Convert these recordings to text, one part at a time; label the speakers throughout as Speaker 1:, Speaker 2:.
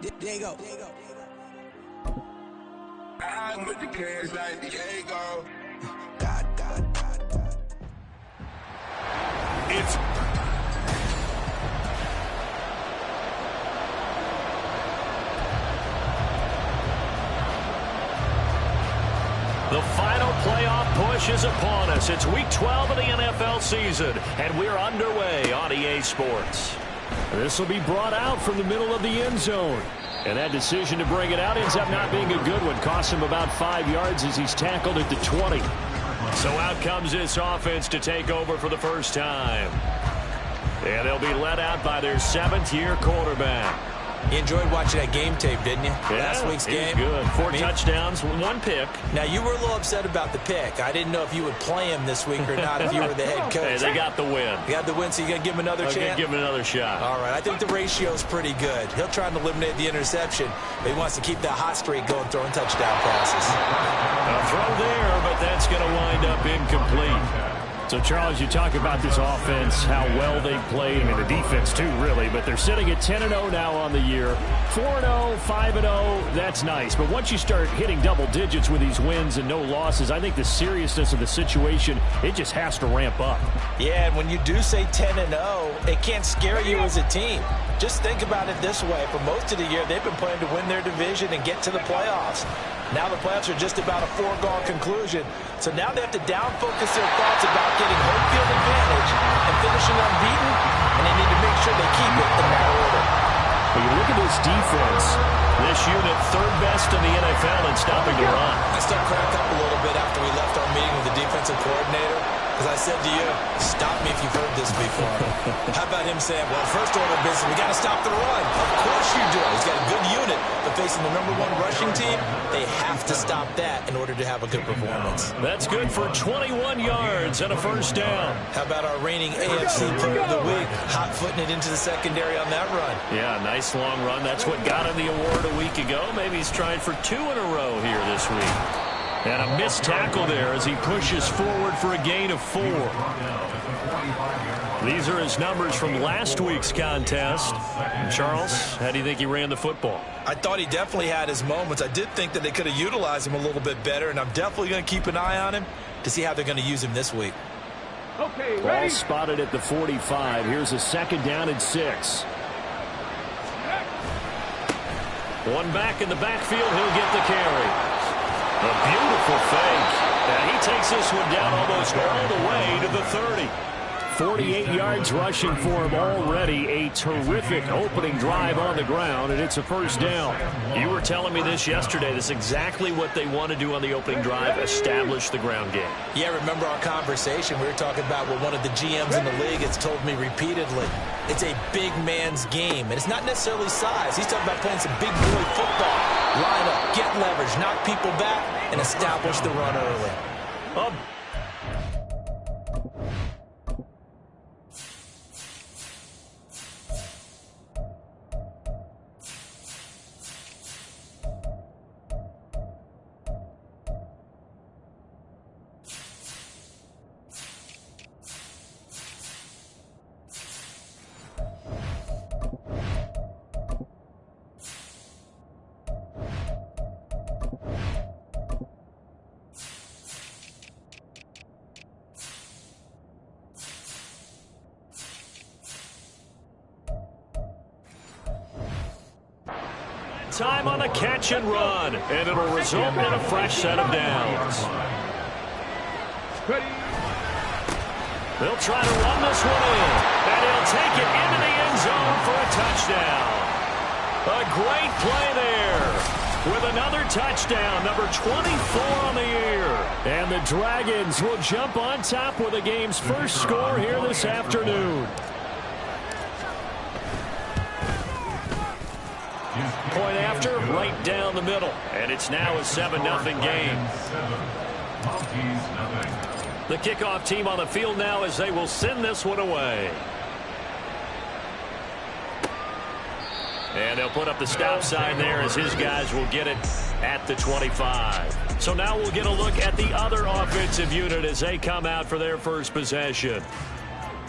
Speaker 1: There you go.
Speaker 2: I'm with the kids like Diego.
Speaker 1: God.
Speaker 3: It's the final playoff push is upon us. It's week 12 of the NFL season, and we're underway on EA Sports. This will be brought out from the middle of the end zone. And that decision to bring it out ends up not being a good one. Costs him about 5 yards as he's tackled at the 20. So out comes this offense to take over for the first time. And they'll be led out by their 7th-year quarterback.
Speaker 4: You enjoyed watching that game tape, didn't you?
Speaker 3: Yeah,
Speaker 4: Last week's game.
Speaker 3: Good. 4 touchdowns, 1 pick.
Speaker 4: Now, you were a little upset about the pick. I didn't know if you would play him this week or not if you were the head coach.
Speaker 3: Hey, they got the win.
Speaker 4: You got the win, so you're going to give him another chance?
Speaker 3: Give him another shot.
Speaker 4: All right. I think the ratio's pretty good. He'll try and eliminate the interception, but he wants to keep that hot streak going, throwing touchdown passes.
Speaker 3: A throw there, but that's going to wind up incomplete. So, Charles, you talk about this offense, how well they've played. I mean, the defense, too, really. But they're sitting at 10-0 now on the year. 4-0, 5-0, that's nice. But once you start hitting double digits with these wins and no losses, I think the seriousness of the situation, it just has to ramp up.
Speaker 4: Yeah, and when you do say 10-0, it can't scare you as a team. Just think about it this way. For most of the year, they've been playing to win their division and get to the playoffs. Now the playoffs are just about a foregone conclusion. So now they have to down-focus their thoughts about getting home field advantage and finishing unbeaten, and they need to make sure they keep it in that order.
Speaker 3: When you look at this defense, this unit third best in the NFL in stopping the run.
Speaker 4: I started cracking up a little bit after we left our meeting with the defensive coordinator, because I said to you, stop me if you've heard this before. How about him saying, well, first order of business, we got to stop the run. Of course you do. He's got a good unit, but facing the #1 rushing team, they have to stop that in order to have a good performance.
Speaker 3: That's good for 21 yards and a first down.
Speaker 4: How about our reigning AFC Player of the Week, hot-footing it into the secondary on that run?
Speaker 3: Yeah, nice long run. That's what got him the award a week ago. Maybe he's trying for 2 in a row here this week. And a missed tackle there as he pushes forward for a gain of 4. These are his numbers from last week's contest. Charles, how do you think he ran the football?
Speaker 4: I thought he definitely had his moments. I did think that they could have utilized him a little bit better, and I'm definitely going to keep an eye on him to see how they're going to use him this week.
Speaker 3: Okay, ready? Ball spotted at the 45. Here's a 2nd down and 6. One back in the backfield. He'll get the carry. A beautiful fake. And he takes this one down almost all the way to the 30. 48 yards rushing for him already. A terrific opening drive on the ground, and it's a first down. You were telling me this yesterday. This is exactly what they want to do on the opening drive, establish the ground game.
Speaker 4: Yeah, remember our conversation? We were talking about what one of the GMs in the league has told me repeatedly. It's a big man's game, and it's not necessarily size. He's talking about playing some big boy football. Line up, get leverage, knock people back, and establish the run early.
Speaker 3: Time on the catch and run, and it'll result in a fresh set of downs. They'll try to run this one in, and he'll take it into the end zone for a touchdown. A great play there with another touchdown, number 24 on the year. And the Dragons will jump on top with the game's first score here this afternoon. Point after, right down the middle. And it's now a 7-0 game. The kickoff team on the field now as they will send this one away. And they'll put up the stop sign there as his guys will get it at the 25. So now we'll get a look at the other offensive unit as they come out for their first possession.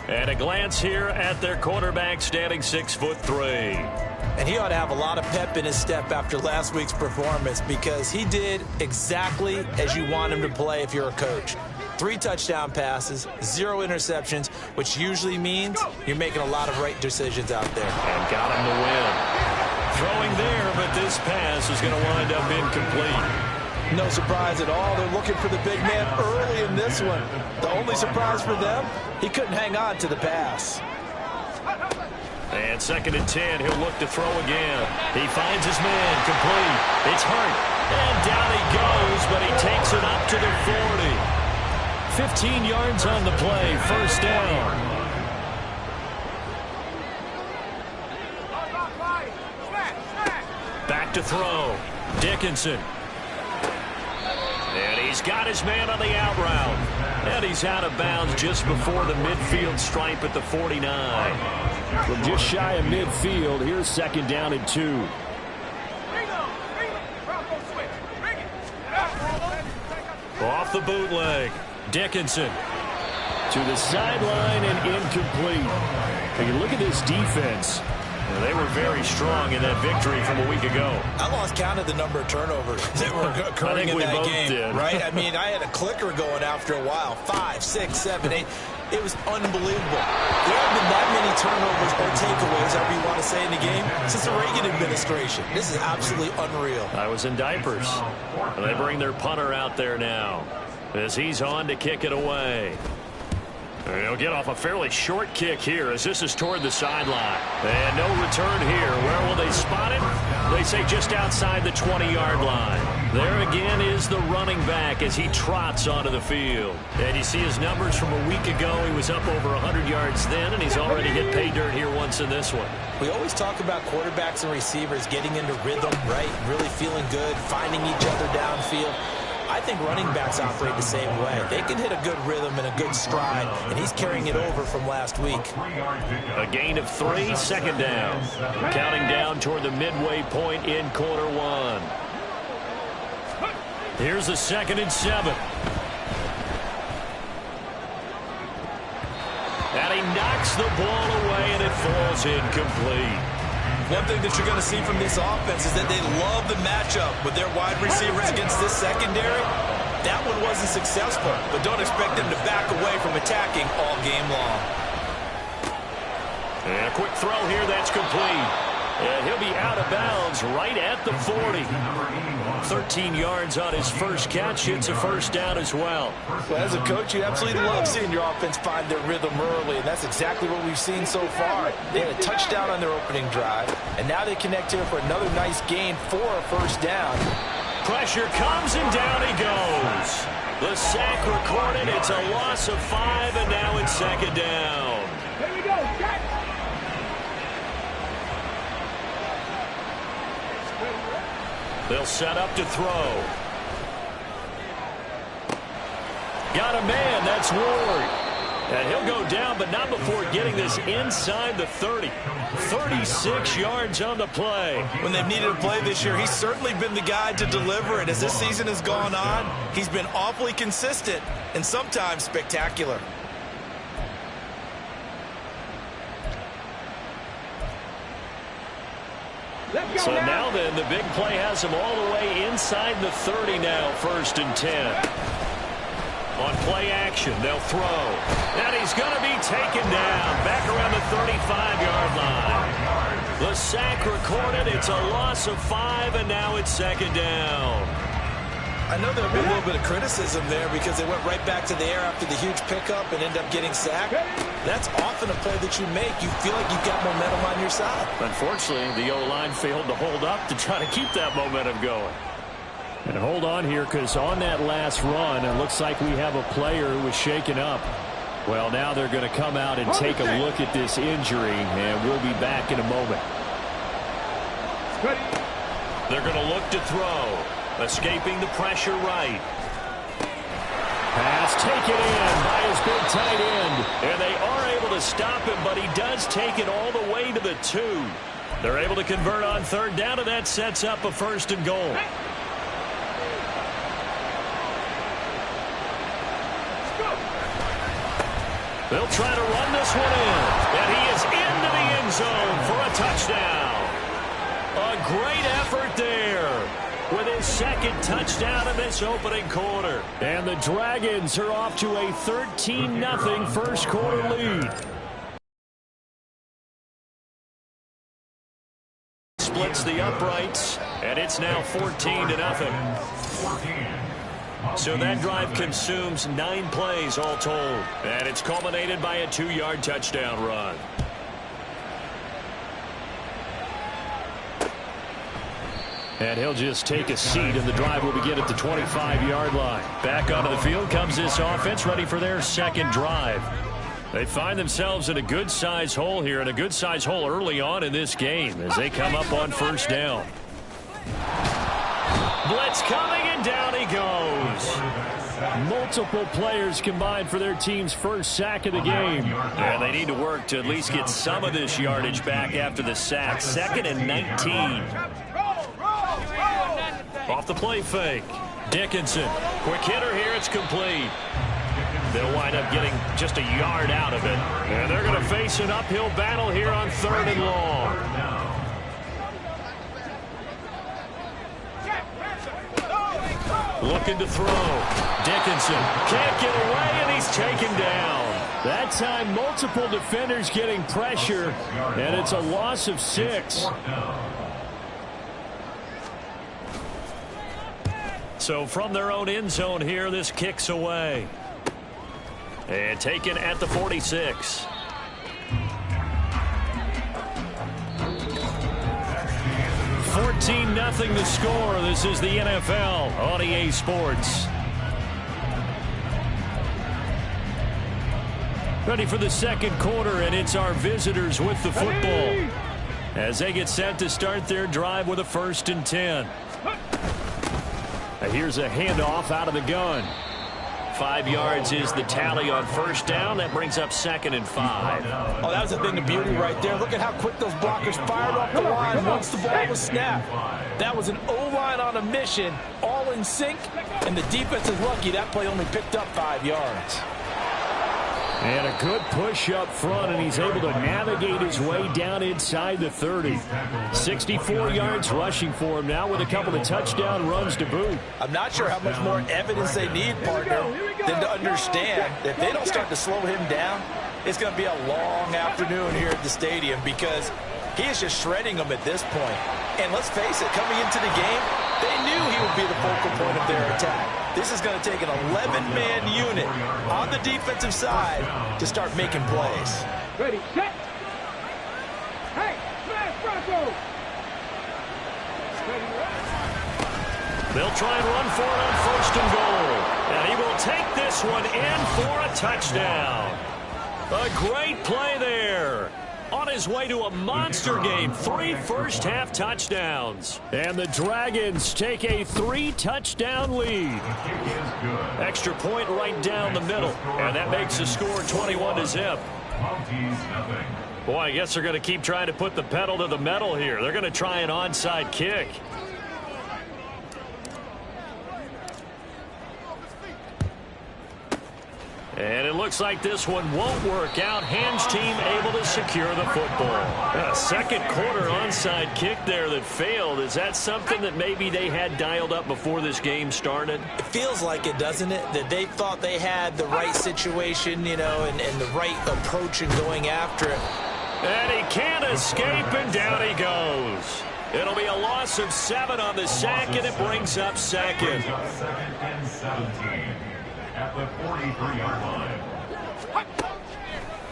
Speaker 3: And a glance here at their quarterback, standing 6'3".
Speaker 4: And he ought to have a lot of pep in his step after last week's performance, because he did exactly as you want him to play if you're a coach. 3 touchdown passes, 0 interceptions, which usually means you're making a lot of right decisions out there.
Speaker 3: And got him to win. Throwing there, but this pass is going to wind up incomplete.
Speaker 4: No surprise at all. They're looking for the big man early in this one. The only surprise for them, he couldn't hang on to the pass.
Speaker 3: And 2nd and 10, he'll look to throw again. He finds his man, complete. It's Hurt. And down he goes, but he takes it up to the 40. 15 yards on the play, 1st down. Back to throw. Dickinson. And he's got his man on the out route. And he's out of bounds just before the midfield stripe at the 49.
Speaker 1: From just shy of midfield, here's 2nd down and 2.
Speaker 3: Off the bootleg. Dickinson.
Speaker 1: To the sideline and incomplete. And you look at this defense.
Speaker 3: Well, they were very strong in that victory from a week ago.
Speaker 4: I lost count of the number of turnovers that were occurring in that game.
Speaker 3: Did.
Speaker 4: Right? I mean, I had a clicker going after a while. 5, 6, 7, 8. It was unbelievable. There have been that many turnovers or takeaways, however you want to say, in the game since the Reagan administration. This is absolutely unreal.
Speaker 3: I was in diapers. And they bring their punter out there now as he's on to kick it away. And he'll get off a fairly short kick here as this is toward the sideline. And no return here. Where will they spot it? They say just outside the 20-yard line. There again is the running back as he trots onto the field. And you see his numbers from a week ago. He was up over 100 yards then, and he's already hit pay dirt here once in this one.
Speaker 4: We always talk about quarterbacks and receivers getting into rhythm, right? Really feeling good, finding each other downfield. I think running backs operate the same way. They can hit a good rhythm and a good stride, and he's carrying it over from last week.
Speaker 3: A gain of 3, 2nd down. Counting down toward the midway point in quarter 1. Here's the 2nd and 7. And he knocks the ball away, and it falls incomplete.
Speaker 4: One thing that you're going to see from this offense is that they love the matchup with their wide receivers against this secondary. That one wasn't successful, but don't expect them to back away from attacking all game long.
Speaker 3: And a quick throw here, that's complete. And he'll be out of bounds right at the 40. 13 yards on his first catch. It's a 1st down as well.
Speaker 4: Well, as a coach, you absolutely love seeing your offense find their rhythm early, and that's exactly what we've seen so far. They had a touchdown on their opening drive, and now they connect here for another nice gain for a 1st down.
Speaker 3: Pressure comes, and down he goes. The sack recorded. It's a loss of 5, and now it's 2nd down.
Speaker 5: Here we go, Jack.
Speaker 3: They'll set up to throw. Got a man. That's Ward. And he'll go down, but not before getting this inside the 30. 36 yards on the play.
Speaker 4: When they've needed a play this year, he's certainly been the guy to deliver. And as this season has gone on, he's been awfully consistent and sometimes spectacular.
Speaker 3: So now then, the big play has him all the way inside the 30 now, 1st and 10. On play action, they'll throw. And he's going to be taken down back around the 35-yard line. The sack recorded. It's a loss of 5, and now it's 2nd down.
Speaker 4: I know there'll be a little bit of criticism there because they went right back to the air after the huge pickup and end up getting sacked. That's often a play that you make. You feel like you've got momentum on your side.
Speaker 3: Unfortunately, the O-line failed to hold up to try to keep that momentum going.
Speaker 1: And hold on here, because on that last run, it looks like we have a player who was shaken up. Well, now they're going to come out and take a look at this injury, and we'll be back in a moment.
Speaker 3: They're going to look to throw. Escaping the pressure right.
Speaker 1: Pass taken in by his big tight end.
Speaker 3: And they are able to stop him, but he does take it all the way to the 2. They're able to convert on 3rd down, and that sets up a 1st and goal. They'll try to run this one in. And he is into the end zone for a touchdown. A great effort there with his second touchdown in this opening quarter.
Speaker 1: And the Dragons are off to a 13-0 first quarter lead.
Speaker 3: Splits the uprights, and it's now 14-0. So that drive consumes 9 plays all told. And it's culminated by a 2-yard touchdown run.
Speaker 1: And he'll just take a seat, and the drive will begin at the 25-yard line.
Speaker 3: Back onto the field comes this offense, ready for their second drive. They find themselves in a good-sized hole here, and a good-sized hole early on in this game as they come up on first down. Blitz coming, and down he goes.
Speaker 1: Multiple players combined for their team's first sack of the game.
Speaker 3: And they need to work to at least get some of this yardage back after the sack. 2nd and 19. Off the play fake. Dickinson. Quick hitter here. It's complete. They'll wind up getting just a yard out of it. And they're going to face an uphill battle here on 3rd and long. Looking to throw. Dickinson can't get away, and he's taken down.
Speaker 1: That time, multiple defenders getting pressure, and it's a loss of 6.
Speaker 3: So from their own end zone here, this kicks away. And taken at the 46. $14-0 the score. This is the NFL on EA Sports.
Speaker 1: Ready for the second quarter, and it's our visitors with the football as they get set to start their drive with a 1st and 10. Here's a handoff out of the gun.
Speaker 3: 5 yards is the tally on first down. That brings up 2nd and 5.
Speaker 4: Oh, that was a thing of beauty right there. Look at how quick those blockers fired off the line once the ball was snapped. That was an O-line on a mission, all in sync, and the defense is lucky that play only picked up 5 yards.
Speaker 1: And a good push up front, and he's able to navigate his way down inside the 30. 64 yards rushing for him now with a couple of touchdown runs to boot.
Speaker 4: I'm not sure how much more evidence they need, partner, than to understand that if they don't start to slow him down, it's going to be a long afternoon here at the stadium because he is just shredding them at this point. And let's face it, coming into the game, they knew he would be the focal point of their attack. This is going to take an 11-man unit on the defensive side to start making plays.
Speaker 5: Ready, set. Hey, smash Bronco.
Speaker 3: They'll try and run for it on 1st and goal. And he will take this one in for a touchdown. A great play there. On his way to a monster game, 3 first-half touchdowns.
Speaker 1: And the Dragons take a 3-touchdown lead.
Speaker 3: Extra point right down the middle. And that makes the score 21-0. Boy, I guess they're going to keep trying to put the pedal to the metal here. They're going to try an onside kick. And it looks like this one won't work out. Hams team able to secure the football. A second quarter onside kick there that failed. Is that something that maybe they had dialed up before this game started?
Speaker 4: It feels like it, doesn't it? That they thought they had the right situation, you know, and the right approach in going after it.
Speaker 3: And he can't escape, and down he goes. It'll be a loss of 7 on the sack, and it brings up 2nd.
Speaker 6: At the 43-yard line.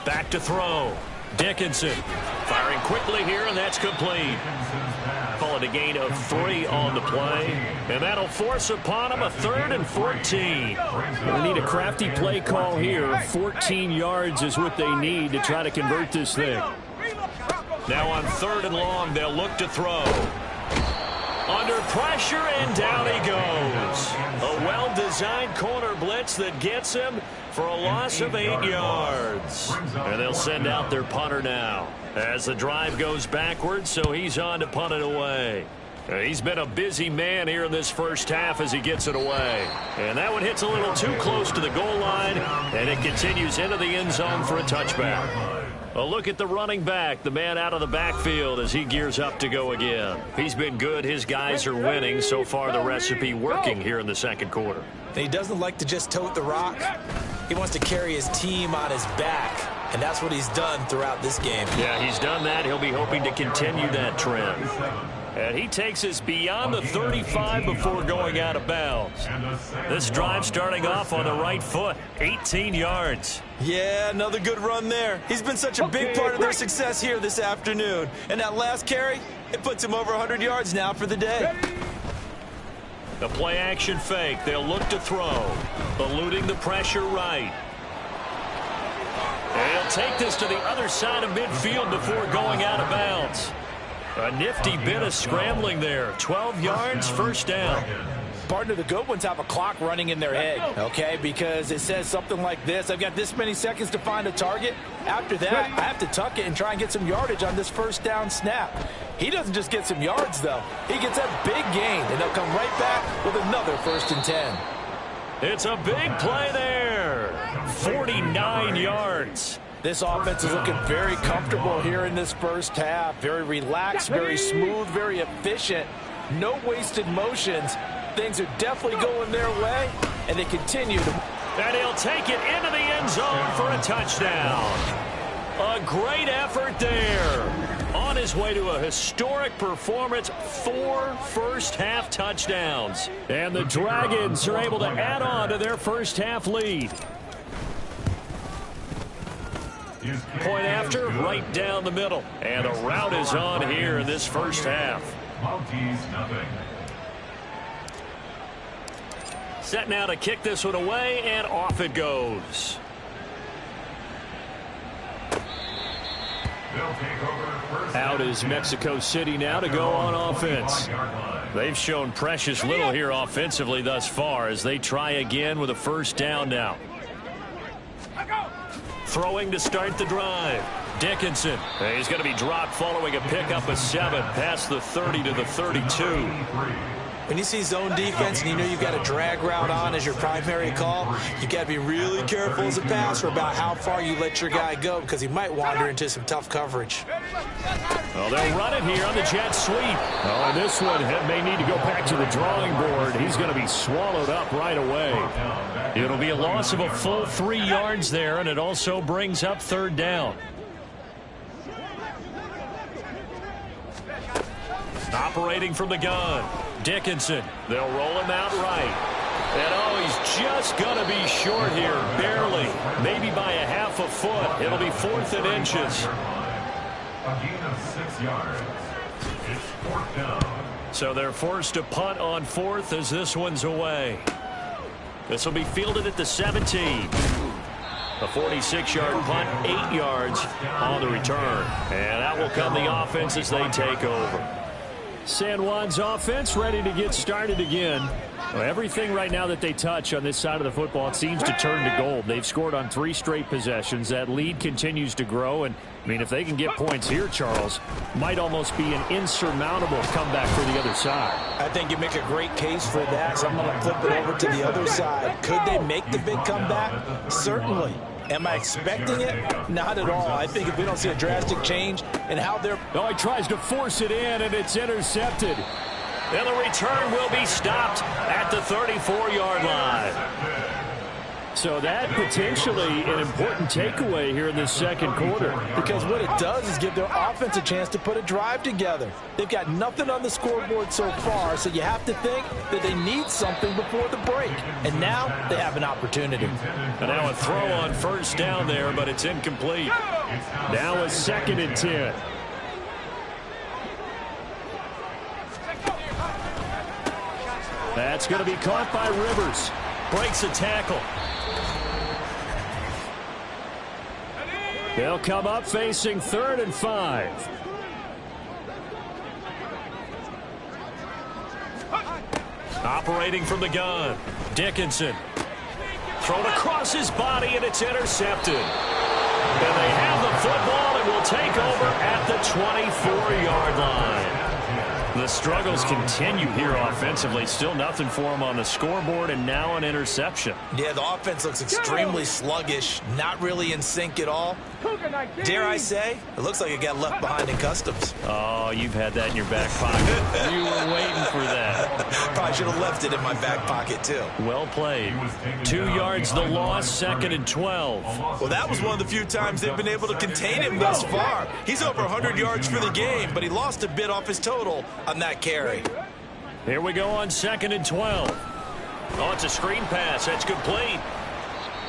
Speaker 3: Back to throw. Dickinson firing quickly here, and that's complete. Call it a gain of 3 on the play, and that'll force upon him a 3rd and 14.
Speaker 1: They need a crafty play call here. 14 yards is what they need to try to convert this thing.
Speaker 3: Now on 3rd and long, they'll look to throw. Under pressure, and down he goes. A well-designed corner blitz that gets him for a loss of 8 yards. And they'll send out their punter now as the drive goes backwards, so he's on to punt it away. He's been a busy man here in this first half as he gets it away. And that one hits a little too close to the goal line, and it continues into the end zone for a touchback. A look at the running back, the man out of the backfield as he gears up to go again. He's been good. His guys are winning. So far, the recipe working here in the second quarter.
Speaker 4: And he doesn't like to just tote the rock. He wants to carry his team on his back, and that's what he's done throughout this game.
Speaker 3: Yeah, he's done that. He'll be hoping to continue that trend. And he takes us beyond the 35 before going out of bounds. This drive starting off on the right foot, 18 yards.
Speaker 4: Yeah, another good run there. He's been such a big part of their success here this afternoon. And that last carry, it puts him over 100 yards now for the day.
Speaker 3: The play action fake. They'll look to throw. Eluding the pressure right. And he'll take this to the other side of midfield before going out of bounds. A nifty bit of scrambling there. 12 yards, first down.
Speaker 4: Partner, the good ones have a clock running in their head, okay? Because it says something like this. I've got this many seconds to find a target. After that, I have to tuck it and try and get some yardage on this first down snap. He doesn't just get some yards, though. He gets a big gain, and they'll come right back with another 1st and 10.
Speaker 3: It's a big play there. 49 yards.
Speaker 4: This offense is looking very comfortable here in this first half. Very relaxed, very smooth, very efficient. No wasted motions. Things are definitely going their way, and they continue to.
Speaker 3: And he'll take it into the end zone for a touchdown. A great effort there. On his way to a historic performance, 4 first-half touchdowns. And the Dragons are able to add on to their first-half lead. Point after, right down the middle. And a rout is on here in this first half.
Speaker 6: Monkeys, nothing.
Speaker 3: Set now to kick this one away, and off it goes. Out is Mexico City now to go on offense. They've shown precious little here offensively thus far as they try again with a first down now. Throwing to start the drive. Dickinson. He's going to be dropped following a pickup of 7 past the 30 to the 32.
Speaker 4: When you see zone defense and you know you've got a drag route on as your primary call, you got to be really careful as a passer about how far you let your guy go because he might wander into some tough coverage.
Speaker 3: Well, they'll run it here on the jet sweep.
Speaker 1: Oh, this one may need to go back to the drawing board. He's going to be swallowed up right away.
Speaker 3: It'll be a loss of a full 3 yards there, and it also brings up 3rd down. Operating from the gun. Dickinson. They'll roll him out right. And, oh, he's just going to be short here. Barely. Maybe by a half a foot. It'll be 4th and inches.
Speaker 6: A gain of 6 yards. It's 4th down.
Speaker 3: So they're forced to punt on 4th as this one's away. This will be fielded at the 17. A 46-yard punt, 8 yards on the return. And that will come the offense as they take over.
Speaker 1: San Juan's offense ready to get started again. Well, everything right now that they touch on this side of the football, it seems to turn to gold. They've scored on 3 straight possessions. That lead continues to grow. And, I mean, if they can get points here, Charles, might almost be an insurmountable comeback for the other side.
Speaker 4: I think you make a great case for that, so I'm going to flip it over to the other side. Could they make the big comeback? Certainly. Am I expecting it? Not at all. I think if we don't see a drastic change in how they're...
Speaker 1: Oh, he tries to force it in, and it's intercepted.
Speaker 3: And the return will be stopped at the 34-yard line.
Speaker 1: So that potentially an important takeaway here in this second quarter.
Speaker 4: Because what it does is give their offense a chance to put a drive together. They've got nothing on the scoreboard so far, so you have to think that they need something before the break. And now they have an opportunity.
Speaker 3: And now a throw on first down there, but it's incomplete.
Speaker 1: Now a 2nd and 10. That's going to be caught by Rivers.
Speaker 3: Breaks a tackle.
Speaker 1: They'll come up facing 3rd and 5.
Speaker 3: Operating from the gun. Dickinson. Thrown across his body, and it's intercepted. And they have the football and will take over at the 24-yard line.
Speaker 1: The struggles continue here offensively. Still nothing for them on the scoreboard, and now an interception.
Speaker 4: Yeah, the offense looks extremely sluggish, not really in sync at all. Dare I say, it looks like it got left behind in customs.
Speaker 1: Oh, you've had that in your back pocket. You were waiting for that.
Speaker 4: Probably should have left it in my back pocket, too.
Speaker 1: Well played. 2 yards the loss, 2nd and 12.
Speaker 4: Well, that was one of the few times they've been able to contain him thus far. He's over 100 yards for the game, but he lost a bit off his total on that carry.
Speaker 1: Here we go on 2nd and 12.
Speaker 3: Oh, it's a screen pass. That's complete.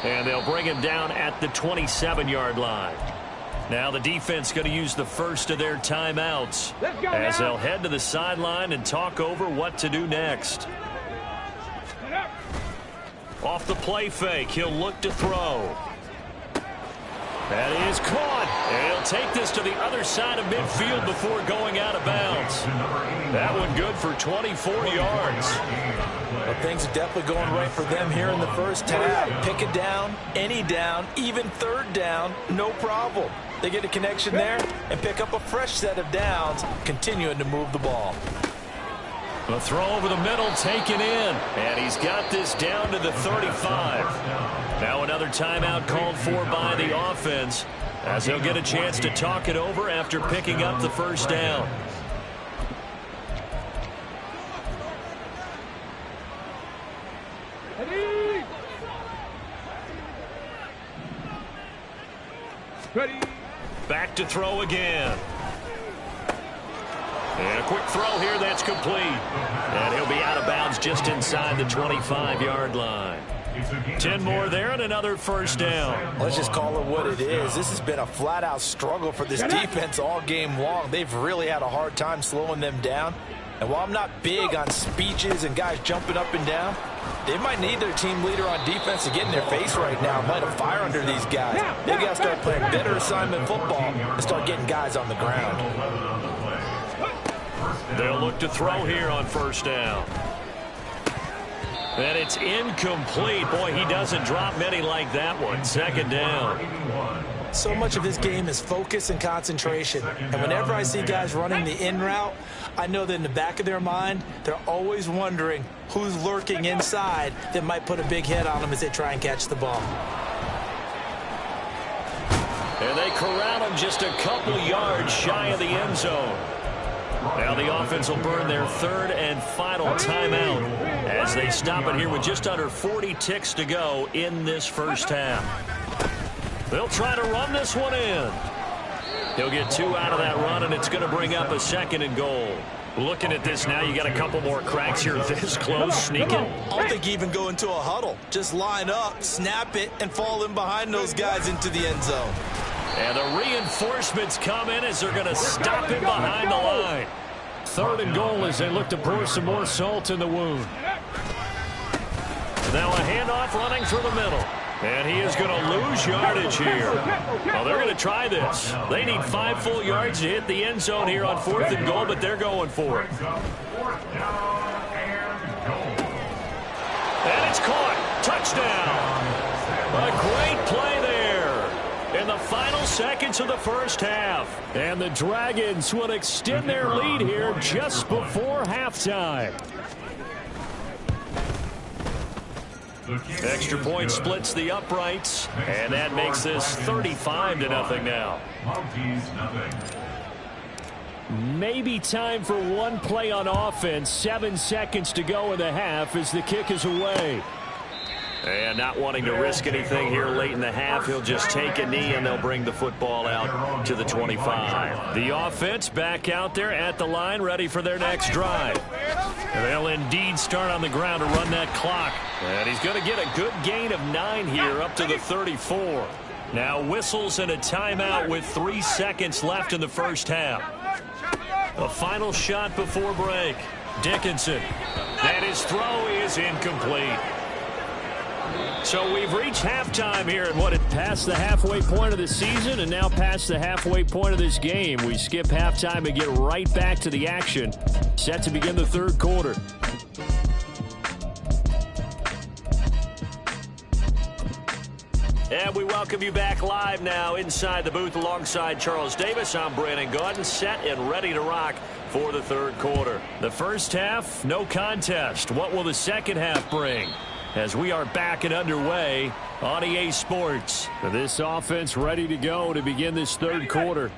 Speaker 1: And they'll bring him down at the 27-yard line. Now the defense going to use the first of their timeouts as they'll head to the sideline and talk over what to do next. Off the play fake, he'll look to throw. That is caught. And he'll take this to the other side of midfield before going out of bounds. That one good for 24 yards.
Speaker 4: Well, things are definitely going right for them here in the first half. Pick a down, any down, even third down, no problem. They get a connection there and pick up a fresh set of downs, continuing to move the ball.
Speaker 1: The throw over the middle taken in, and he's got this down to the 35. Now another timeout called for by the offense as he'll get a chance to talk it over after picking up the first down.
Speaker 5: Ready.
Speaker 1: Back to throw again. And a quick throw here that's complete. And he'll be out of bounds just inside the 25-yard line. 10 more there and another first down.
Speaker 4: Let's just call it what it is. This has been a flat-out struggle for this defense all game long. They've really had a hard time slowing them down. And while I'm not big on speeches and guys jumping up and down, they might need their team leader on defense to get in their face right now, light a fire under these guys. They've got to start playing better assignment football and start getting guys on the ground.
Speaker 1: They'll look to throw here on first down. And it's incomplete. Boy, he doesn't drop many like that one. Second down.
Speaker 4: So much of his game is focus and concentration. And whenever I see guys running the in route, I know that in the back of their mind, they're always wondering who's lurking inside that might put a big hit on them as they try and catch the ball.
Speaker 1: And they corral him just a couple yards shy of the end zone. Now the offense will burn their third and final timeout as they stop it here with just under 40 ticks to go in this first half. They'll try to run this one in. He'll get 2 out of that run, and it's going to bring up a 2nd and goal. Looking at this now, you got a couple more cracks here this close. Sneak it.
Speaker 4: I don't think even go into a huddle. Just line up, snap it, and fall in behind those guys into the end zone.
Speaker 1: And the reinforcements come in as they're going to stop him behind the line. 3rd and goal as they look to pour some more salt in the wound. Now a handoff running through the middle. And he is going to lose yardage here. Well, they're going to try this. They need 5 full yards to hit the end zone here on 4th and goal, but they're going for it. And it's caught. Touchdown. A great play there in the final seconds of the first half. And the Dragons will extend their lead here just before halftime. Extra point splits the uprights, and that makes this 35-0 now. Maybe time for one play on offense. 7 seconds to go in the half as the kick is away. And not wanting to risk anything here late in the half, he'll just take a knee and they'll bring the football out to the 25. The offense back out there at the line, ready for their next drive. And they'll indeed start on the ground to run that clock. And he's going to get a good gain of 9 here up to the 34. Now whistles and a timeout with 3 seconds left in the first half. A final shot before break. Dickinson. And his throw is incomplete. So we've reached halftime here at what, past the halfway point of the season and now past the halfway point of this game. We skip halftime and get right back to the action. Set to begin the 3rd quarter.
Speaker 3: And we welcome you back live now inside the booth alongside Charles Davis. I'm Brandon Gaudin, set and ready to rock for the third quarter. The first half, no contest. What will the second half bring? As we are back and underway on EA Sports. This offense ready to go to begin this third quarter.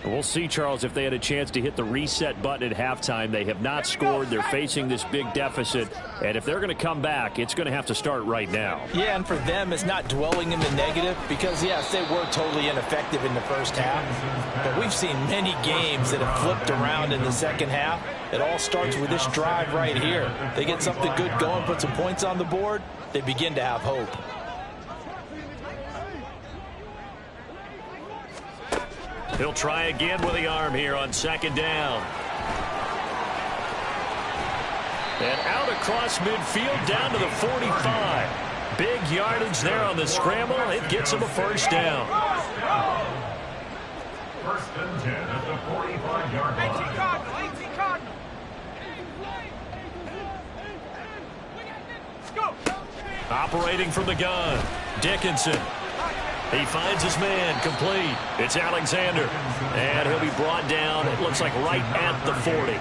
Speaker 3: We'll see, Charles, if they had a chance to hit the reset button at halftime. They have not scored. They're facing this big deficit. And if they're going to come back, it's going to have to start right now.
Speaker 4: Yeah, and for them, it's not dwelling in the negative because, yes, they were totally ineffective in the first half. But we've seen many games that have flipped around in the second half. It all starts with this drive right here. They get something good going, put some points on the board, they begin to have hope.
Speaker 3: He'll try again with the arm here on second down. And out across midfield down to the 45. Big yardage there on the scramble. It gets him a first down.
Speaker 6: First and 10 at the 45-yard line.
Speaker 5: 18 Cardinal. Go.
Speaker 3: Operating from the gun, Dickinson. He finds his man, complete. It's Alexander. And he'll be brought down, it looks like right at the 40.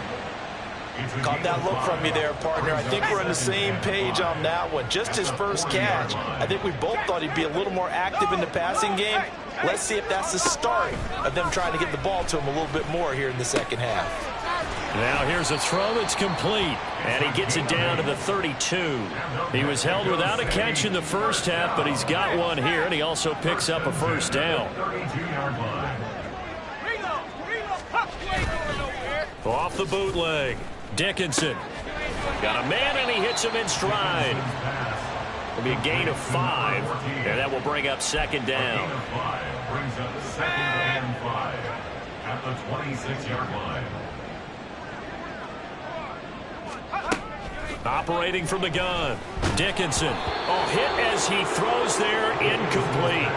Speaker 4: Caught that look from you there, partner. I think we're on the same page on that one. Just his first catch. I think we both thought he'd be a little more active in the passing game. Let's see if that's the start of them trying to get the ball to him a little bit more here in the second half.
Speaker 3: Now here's a throw that's complete, and he gets it down to the 32. He was held without a catch in the first half, but he's got one here, and he also picks up a first down. Off the bootleg, Dickinson. Got a man, and he hits him in stride. It'll be a gain of 5, and that will bring up second down.
Speaker 6: Brings up second and 5 at the 26-yard line.
Speaker 3: Operating from the gun, Dickinson. Oh, hit as he throws there, incomplete.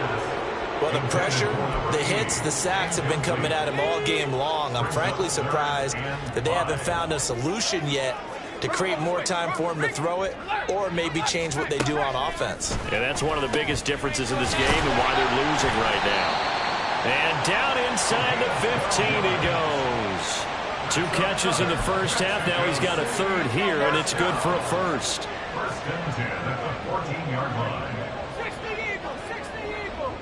Speaker 4: Well, the pressure, the hits, the sacks have been coming at him all game long. I'm frankly surprised that they haven't found a solution yet to create more time for him to throw it or maybe change what they do on offense.
Speaker 3: Yeah, that's one of the biggest differences in this game and why they're losing right now. And down inside the 15 he goes. 2 catches in the first half. Now he's got a third here, and it's good for a first.
Speaker 6: First and 10 at the 14-yard line.
Speaker 5: 60 Eagles.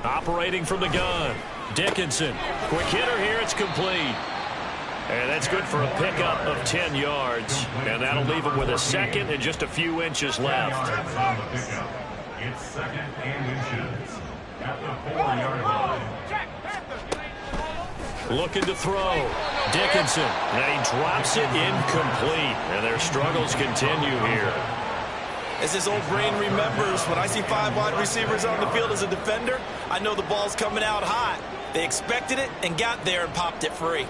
Speaker 3: Operating from the gun, Dickinson. Quick hitter here, it's complete. And that's good for a pickup of 10 yards. And that'll leave him with a second and just a few inches left.
Speaker 6: It's second and inches at the 4-yard line.
Speaker 3: Looking to throw, Dickinson. And he drops it incomplete. And their struggles continue here.
Speaker 4: As his old brain remembers, when I see 5 wide receivers on the field as a defender, I know the ball's coming out hot. They expected it and got there and popped it free.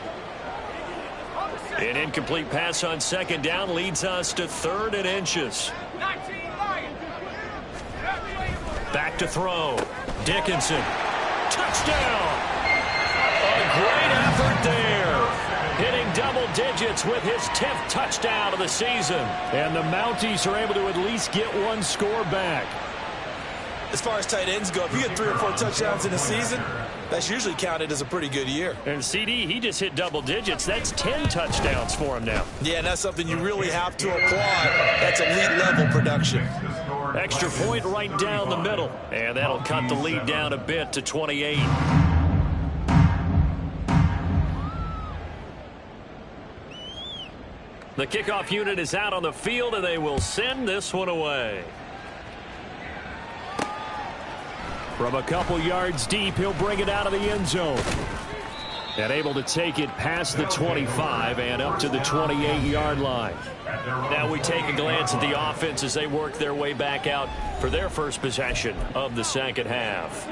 Speaker 3: An incomplete pass on second down leads us to 3rd and inches. Back to throw. Dickinson. Touchdown! A great effort there. Hitting double digits with his 10th touchdown of the season. And the Mounties are able to at least get one score back.
Speaker 4: As far as tight ends go, if you get 3 or 4 touchdowns in a season, that's usually counted as a pretty good year.
Speaker 3: And CD, he just hit double digits. That's 10 touchdowns for him now.
Speaker 4: Yeah, and that's something you really have to applaud. That's elite-level production.
Speaker 3: Extra point right down the middle. And that'll cut the lead down a bit to 28. The kickoff unit is out on the field, and they will send this one away. From a couple yards deep, he'll bring it out of the end zone. And able to take it past the 25 and up to the 28-yard line. Now we take a glance at the offense as they work their way back out for their first possession of the second half.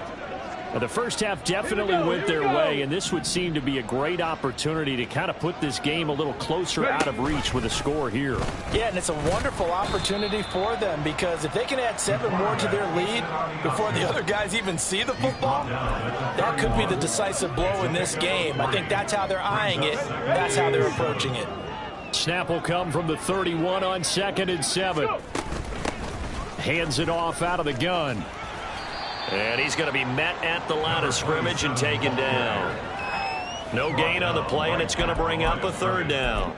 Speaker 3: Well, the first half definitely went their way, and this would seem to be a great opportunity to kind of put this game a little closer out of reach with a score here.
Speaker 4: Yeah, and it's a wonderful opportunity for them because if they can add 7 more to their lead before the other guys even see the football, that could be the decisive blow in this game. I think that's how they're eyeing it. That's how they're approaching it.
Speaker 1: Snap will come from the 31 on 2nd and 7. Hands it off out of the gun.
Speaker 3: And he's going to be met at the line of scrimmage and taken down. No gain on the play, and it's going to bring up a 3rd down.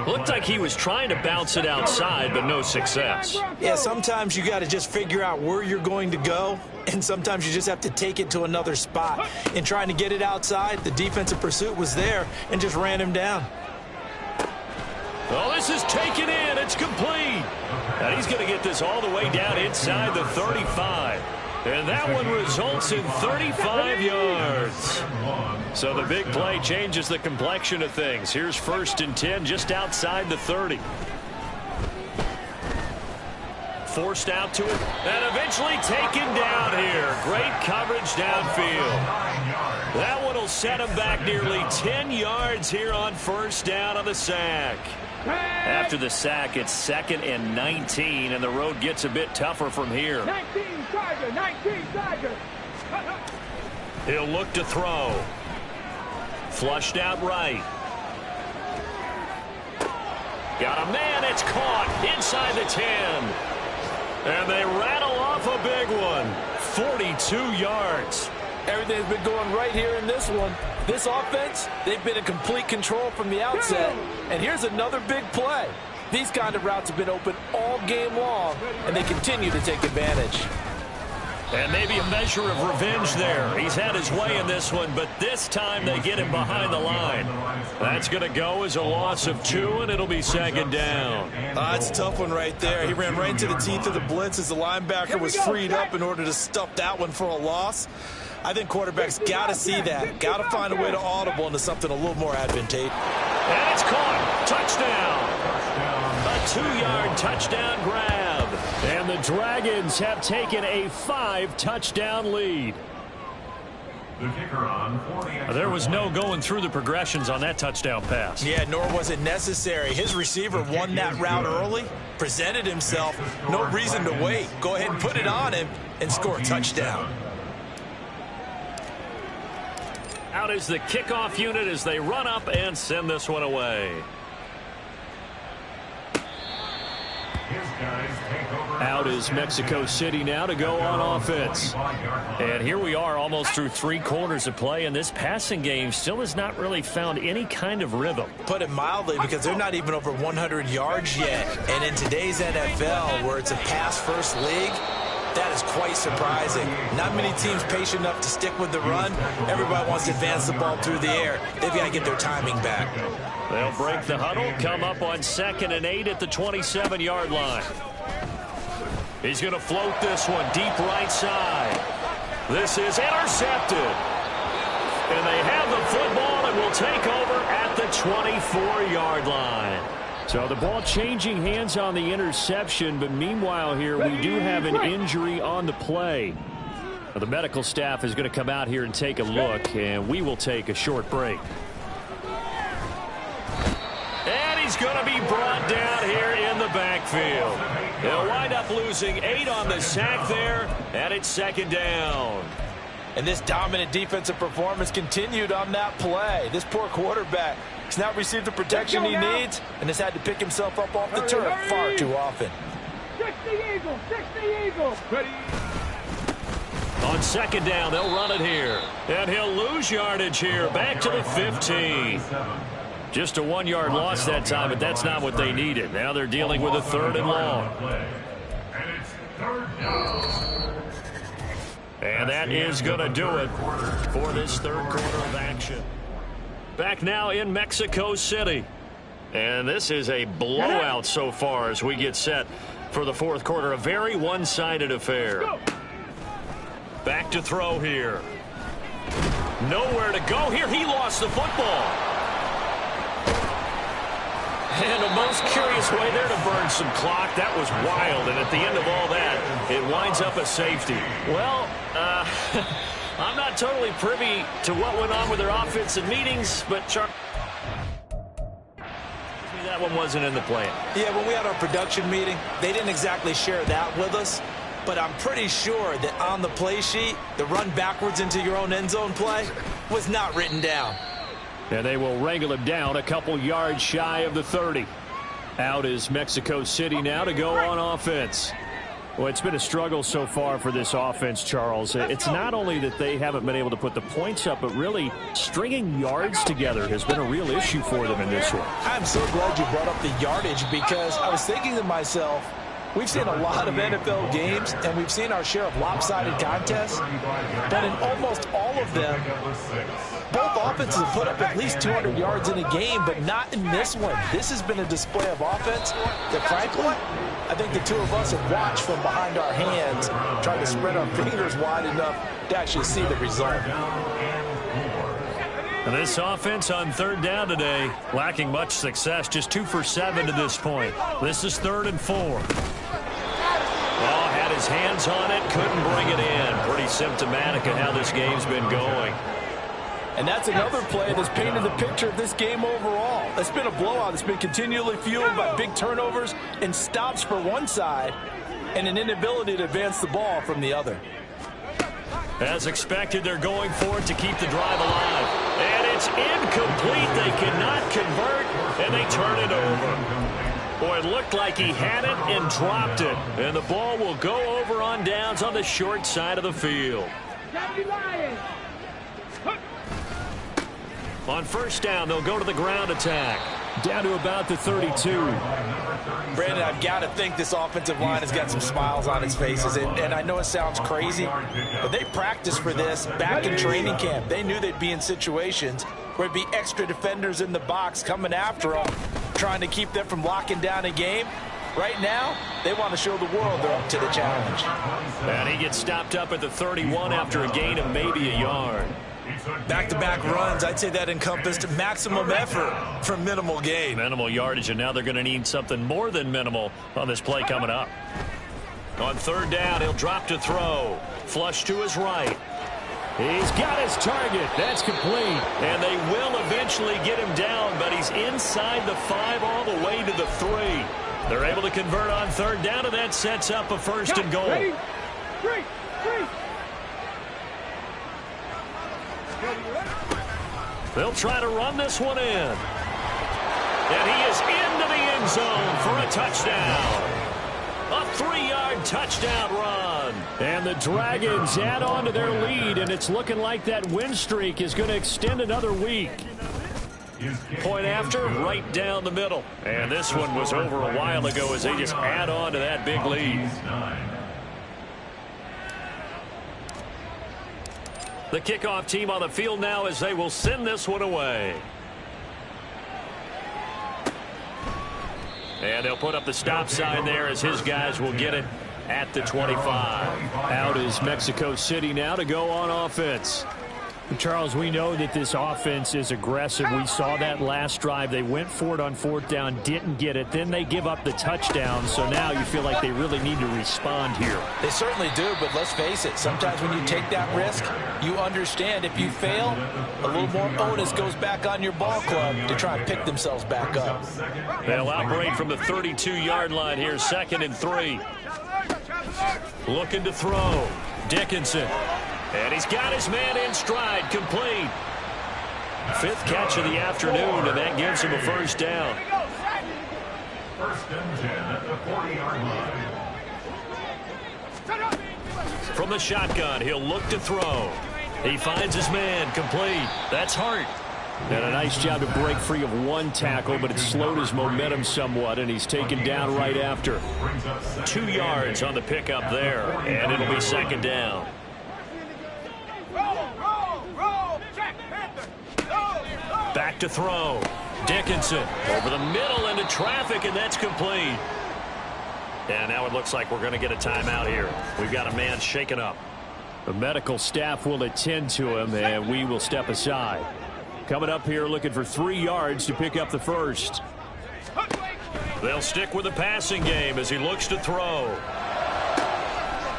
Speaker 3: Looked like he was trying to bounce it outside, but no success.
Speaker 4: Yeah, sometimes you got to just figure out where you're going to go, and sometimes you just have to take it to another spot. In trying to get it outside, the defensive pursuit was there and just ran him down.
Speaker 1: Oh, this is taken in. It's complete.
Speaker 3: And he's going to get this all the way down inside the 35. And that one results in 35 yards.
Speaker 1: So the big play changes the complexion of things. Here's 1st and 10 just outside the 30.
Speaker 3: Forced out to it and eventually taken down here. Great coverage downfield. That one will set him back nearly 10 yards here on 1st down on the sack.
Speaker 1: After the sack, it's 2nd and 19, and the road gets a bit tougher from here.
Speaker 5: 19 Tiger.
Speaker 3: He'll look to throw. Flushed out right. Got a man. It's caught inside the 10. And they rattle off a big one. 42 yards.
Speaker 4: Everything's been going right here in this one. This offense, they've been in complete control from the outset. And here's another big play. These kind of routes have been open all game long, and they continue to take advantage.
Speaker 3: And maybe a measure of revenge there. He's had his way in this one, but this time they get him behind the line. That's going to go as a loss of 2, and it'll be 2nd down.
Speaker 4: That's a tough one right there. He ran right into the teeth of the blitz as the linebacker was freed up in order to stuff that one for a loss. I think quarterbacks got to see that. Got to find a way to audible into something a little more advantageous.
Speaker 3: And it's caught. Touchdown. A 2-yard touchdown grab.
Speaker 1: And the Dragons have taken a 5-touchdown lead.
Speaker 6: The kicker on for the
Speaker 1: There was no going through the progressions on that touchdown pass.
Speaker 4: Yeah, nor was it necessary. His receiver won that route early, presented himself. No reason to wait. Go ahead and put it on him and score a touchdown.
Speaker 3: Out is the kickoff unit as they run up and send this one away.
Speaker 1: Out is Mexico City now to go on offense. And here we are almost through 3 quarters of play, and this passing game still has not really found any kind of rhythm.
Speaker 4: Put it mildly, because they're not even over 100 yards yet. And in today's NFL, where it's a pass-first league, that is quite surprising. Not many teams patient enough to stick with the run. Everybody wants to advance the ball through the air. They've got to get their timing back.
Speaker 3: They'll break the huddle, come up on 2nd and 8 at the 27-yard line. He's going to float this one deep right side. This is intercepted. And they have the football and will take over at the 24-yard line.
Speaker 1: So the ball changing hands on the interception, but meanwhile here we do have an injury on the play. The medical staff is going to come out here and take a look, and we will take a short break.
Speaker 3: And he's going to be brought down here in the backfield. They'll wind up losing 8 on the sack there, and it's 2nd down.
Speaker 4: And this dominant defensive performance continued on that play. This poor quarterback has not received the protection he needs and has had to pick himself up off the turf far too often.
Speaker 5: 60 Eagles. Ready.
Speaker 3: On 2nd down, they'll run it here. And he'll lose yardage here, back to the 15.
Speaker 1: Just a 1-yard loss that time, but that's not what they needed. Now they're dealing with a 3rd and long.
Speaker 6: And it's 3rd down.
Speaker 3: And that is going to do it for this 3rd quarter of action. Back now in Mexico City. And this is a blowout so far as we get set for the 4th quarter. A very one-sided affair. Back to throw here. Nowhere to go here. He lost the football. And a most curious way there to burn some clock. That was wild. And at the end of all that, it winds up a safety. Well, I'm not totally privy to what went on with their offensive meetings, but that one wasn't in the plan.
Speaker 4: Yeah, when we had our production meeting, they didn't exactly share that with us. But I'm pretty sure that on the play sheet, the run backwards into your own end zone play was not written down.
Speaker 1: And they will wrangle him down a couple yards shy of the 30. Out is Mexico City now to go on offense. Well, it's been a struggle so far for this offense, Charles. It's not only that they haven't been able to put the points up, but really stringing yards together has been a real issue for them in this one.
Speaker 4: I'm so glad you brought up the yardage, because I was thinking to myself, we've seen a lot of NFL games, and we've seen our share of lopsided contests, but in almost all of them, both offenses have put up at least 200 yards in a game, but not in this one. This has been a display of offense that, frankly, I think the two of us have watched from behind our hands, trying to spread our fingers wide enough to actually see the result.
Speaker 3: And this offense on third down today, lacking much success, just 2 for 7 to this point. This is 3rd and 4. Oh, had his hands on it, couldn't bring it in. Pretty symptomatic of how this game's been going.
Speaker 4: And that's another play that's painted the picture of this game overall. It's been a blowout. It's been continually fueled by big turnovers and stops for one side and an inability to advance the ball from the other.
Speaker 3: As expected, they're going for it to keep the drive alive. And it's incomplete. They cannot convert, and they turn it over. Boy, it looked like he had it and dropped it. And the ball will go over on downs on the short side of the field. On first down, they'll go to the ground attack.
Speaker 1: Down to about the 32.
Speaker 4: Brandon, I've got to think this offensive line has got some smiles on its faces. And I know it sounds crazy, but they practiced for this back in training camp. They knew they'd be in situations where it'd be extra defenders in the box coming after them, trying to keep them from locking down a game. Right now, they want to show the world they're up to the challenge.
Speaker 3: And he gets stopped up at the 31 after a gain of maybe a yard.
Speaker 4: Back-to-back runs, I'd say that encompassed maximum effort for minimal gain.
Speaker 3: Minimal yardage, and now they're going to need something more than minimal on this play coming up. On third down, he'll drop to throw. Flush to his right.
Speaker 1: He's got his target. That's complete.
Speaker 3: And they will eventually get him down, but he's inside the 5 all the way to the 3. They're able to convert on third down, and that sets up a 1st and goal.
Speaker 5: Ready? 3.
Speaker 3: They'll try to run this one in. And he is into the end zone for a touchdown. A 3-yard touchdown run.
Speaker 1: And the Dragons add on to their lead, and it's looking like that win streak is going to extend another week.
Speaker 3: Point after, right down the middle. And this one was over a while ago as they just add on to that big lead. The kickoff team on the field now as they will send this one away. And they'll put up the stop sign there as his guys will get it at the 25.
Speaker 1: Out is Mexico City now to go on offense. Charles, we know that this offense is aggressive. We saw that last drive. They went for it on 4th down, didn't get it. Then they give up the touchdown. So now you feel like they really need to respond here.
Speaker 4: They certainly do, but let's face it. Sometimes when you take that risk, you understand if you fail, a little more onus goes back on your ball club to try and pick themselves back up.
Speaker 3: They'll operate from the 32-yard line here, 2nd and 3. Looking to throw. Dickinson. And he's got his man in stride, complete. 5th catch of the afternoon, and that gives him a 1st down.
Speaker 6: 1st and 10 at the 40-yard line.
Speaker 3: From the shotgun, he'll look to throw. He finds his man, complete. That's Hart.
Speaker 1: And a nice job to break free of one tackle, but it slowed his momentum somewhat, and he's taken down right after.
Speaker 3: 2 yards on the pickup there, and it'll be 2nd down. Back to throw. Dickinson over the middle into traffic, and that's complete. And now it looks like we're going to get a timeout here. We've got a man shaken up.
Speaker 1: The medical staff will attend to him, and we will step aside. Coming up here looking for 3 yards to pick up the 1st.
Speaker 3: They'll stick with the passing game as he looks to throw.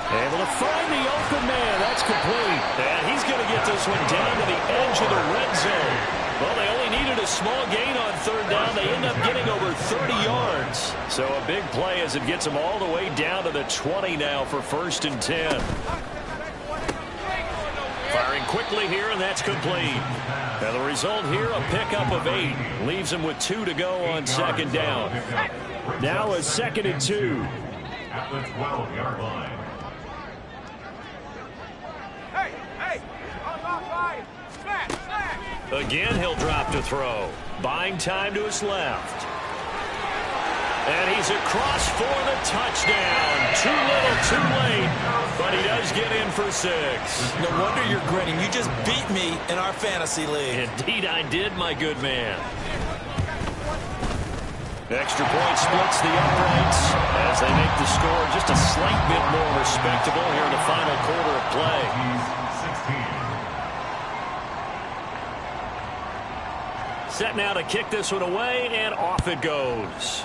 Speaker 1: Able to find the open man. That's complete.
Speaker 3: And he's going to get this one down to the edge of the red zone. Well, they only needed a small gain on 3rd down. They end up getting over 30 yards.
Speaker 1: So a big play as it gets them all the way down to the 20 now for 1st and 10.
Speaker 3: Firing quickly here, and that's complete. And the result here, a pickup of 8. Leaves him with 2 to go on second down.
Speaker 1: Now a 2nd and 2.
Speaker 6: At the 12-yard line.
Speaker 3: Again, he'll drop to throw. Buying time to his left. And he's across for the touchdown. Too little, too late. But he does get in for 6.
Speaker 4: No wonder you're grinning. You just beat me in our fantasy league.
Speaker 3: Indeed I did, my good man. Extra point splits the uprights as they make the score just a slight bit more respectable here in the final quarter of play.
Speaker 6: 16.
Speaker 3: Set now to kick this one away, and off it goes.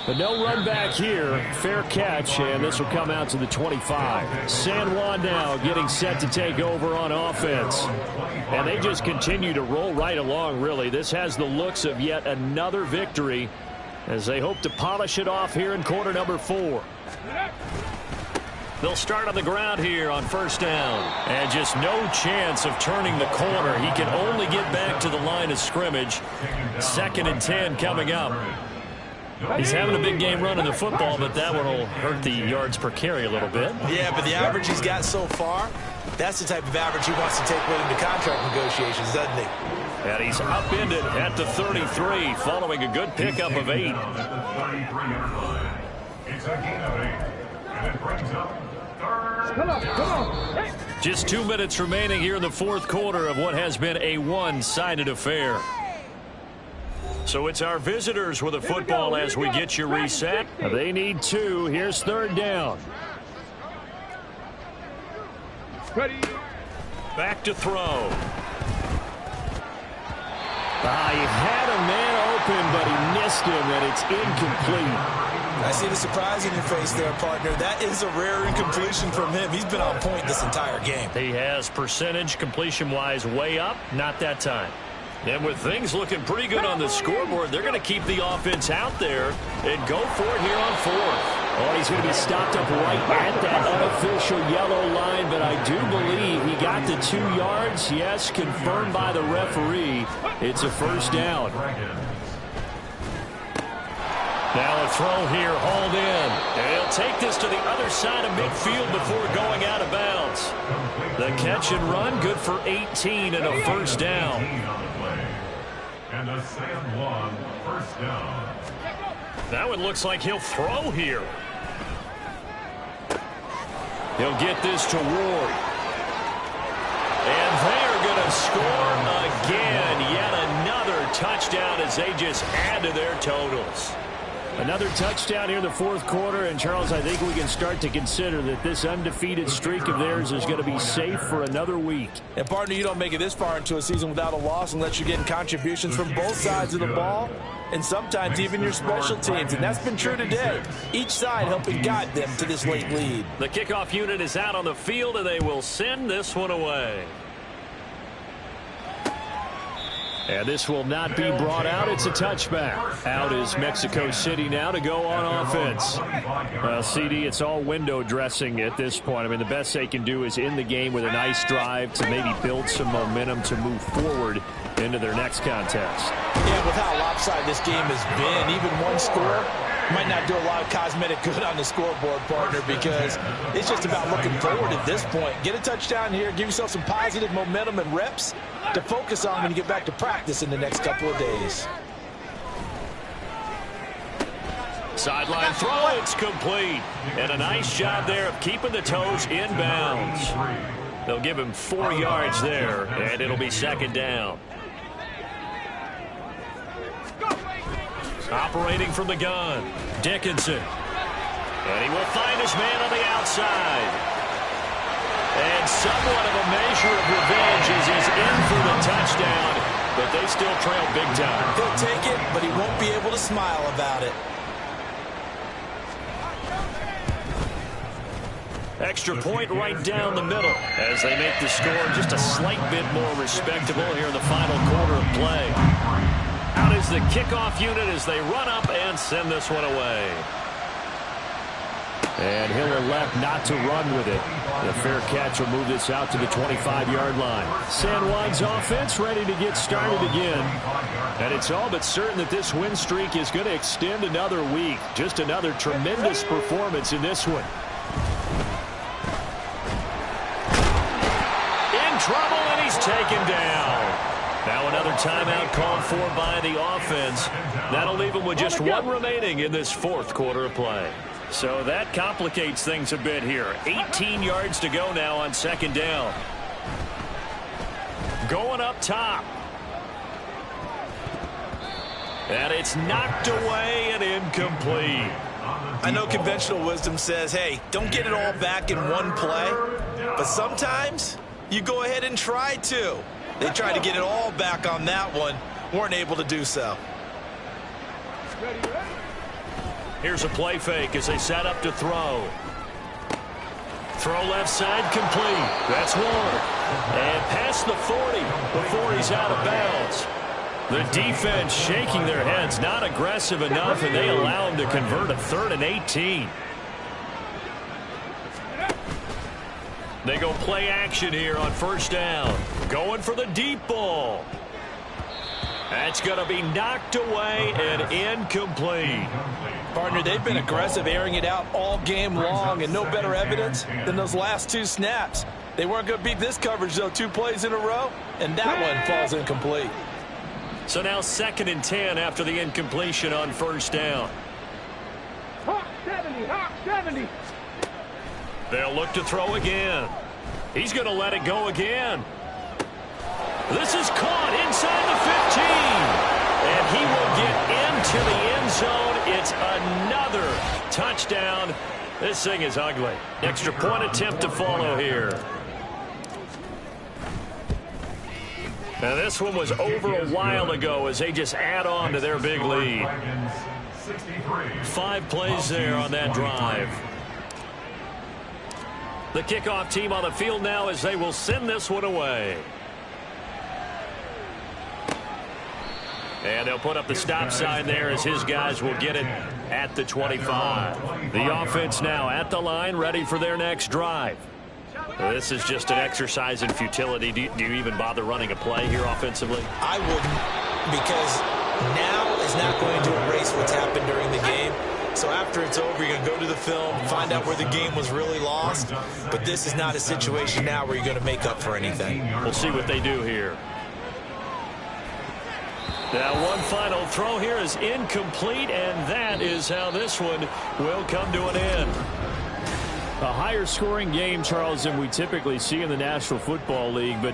Speaker 1: But no run back here. Fair catch, and this will come out to the 25. San Juan now getting set to take over on offense. And they just continue to roll right along, really. This has the looks of yet another victory as they hope to polish it off here in quarter number 4.
Speaker 3: They'll start on the ground here on first down. And just no chance of turning the corner. He can only get back to the line of scrimmage. 2nd and 10 coming up. He's having a big game running the football, but that one will hurt the yards per carry a little bit.
Speaker 4: Yeah, but the average he's got so far, that's the type of average he wants to take with him to contract negotiations, doesn't he?
Speaker 3: And he's upended at the 33, following a good pickup of 8.
Speaker 6: At the 33-yard line. It's a gain of 8. And it brings up 3rd.
Speaker 5: Come on. Hey.
Speaker 3: Just 2 minutes remaining here in the fourth quarter of what has been a one-sided affair. So it's our visitors with the football as we get you reset.
Speaker 1: They need 2. Here's 3rd down.
Speaker 5: Ready.
Speaker 3: Back to throw.
Speaker 1: He had a man open, but he missed him, and it's incomplete.
Speaker 4: I see the surprise in your face there, partner. That is a rare incompletion from him. He's been on point this entire game.
Speaker 3: He has percentage completion-wise way up, not that time. And with things looking pretty good on the scoreboard, they're going to keep the offense out there and go for it here on 4th.
Speaker 1: Oh, he's going to be stopped up right at that unofficial yellow line, but I do believe he got the 2 yards. Yes, confirmed by the referee. It's a first down.
Speaker 3: Now a throw here, hauled in. And he'll take this to the other side of midfield before going out of bounds. The catch and run, good for 18 and a first down.
Speaker 6: And a San Juan first down.
Speaker 3: That one looks like he'll throw here. He'll get this to Ward. And they're going to score again. Yet another touchdown as they just add to their totals.
Speaker 1: Another touchdown here in the fourth quarter, and Charles, I think we can start to consider that this undefeated streak of theirs is going to be safe for another week.
Speaker 4: And partner, you don't make it this far into a season without a loss unless you're getting contributions from both sides of the ball and sometimes even your special teams, and that's been true today. Each side helping guide them to this late lead.
Speaker 3: The kickoff unit is out on the field, and they will send this one away.
Speaker 1: And this will not be brought out. It's a touchback. Out is Mexico City now to go on offense. CD, it's all window dressing at this point. I mean, the best they can do is end the game with a nice drive to maybe build some momentum to move forward into their next contest.
Speaker 4: Yeah, with how lopsided this game has been, even one score might not do a lot of cosmetic good on the scoreboard, partner, because it's just about looking forward at this point. Get a touchdown here, give yourself some positive momentum and reps to focus on when you get back to practice in the next couple of days.
Speaker 3: Sideline throw, it's complete. And a nice job there of keeping the toes in bounds. They'll give him 4 yards there, and it'll be second down. Operating from the gun, Dickinson. And he will find his man on the outside. And somewhat of a measure of revenge as he's in for the touchdown, but they still trail big time.
Speaker 4: He'll take it, but he won't be able to smile about it.
Speaker 3: Extra point right down the middle as they make the score just a slight bit more respectable here in the final quarter of play. Out is the kickoff unit as they run up and send this one away.
Speaker 1: And he'll elect not to run with it. The fair catch will move this out to the 25-yard line. San Juan's offense ready to get started again. And it's all but certain that this win streak is going to extend another week. Just another tremendous performance in this one. In trouble, and he's taken down. Now another timeout called for by the offense. That'll leave him with just one remaining in this fourth quarter of play. So that complicates things a bit here. 18 yards to go now on second down. Going up top. And it's knocked away and incomplete.
Speaker 4: I know conventional wisdom says, hey, don't get it all back in one play. But sometimes you go ahead and try to. They tried to get it all back on that one. Weren't able to do so.
Speaker 1: Here's a play fake as they set up to throw. Throw left side complete. That's Ward. And past the 40 before he's out of bounds. The defense shaking their heads, not aggressive enough, and they allow him to convert a 3rd and 18. They go play action here on first down. Going for the deep ball. That's going to be knocked away and incomplete.
Speaker 4: Partner, they've been aggressive, airing it out all game long, and no better evidence than those last 2 snaps. They weren't going to beat this coverage, though, 2 plays in a row, and that one falls incomplete.
Speaker 1: So now 2nd and 10 after the incompletion on first down.
Speaker 5: Hawk 70, Hawk 70.
Speaker 1: They'll look to throw again. He's going to let it go again. This is caught inside the 15. And he will get into the end zone. It's another touchdown. This thing is ugly. Extra point attempt to follow here. Now this one was over a while ago as they just add on to their big lead. 5 plays there on that drive. The kickoff team on the field now as they will send this one away. And they'll put up the stop sign there as his guys will get it at the 25. The offense now at the line, ready for their next drive. This is just an exercise in futility. Do you even bother running a play here offensively?
Speaker 4: I wouldn't, because now is not going to erase what's happened during the game. So after it's over, you're going to go to the film, find out where the game was really lost. But this is not a situation now where you're going to make up for anything.
Speaker 1: We'll see what they do here. Now one final throw here is incomplete, and that is how this one will come to an end. A higher scoring game, Charles, than we typically see in the National Football League, but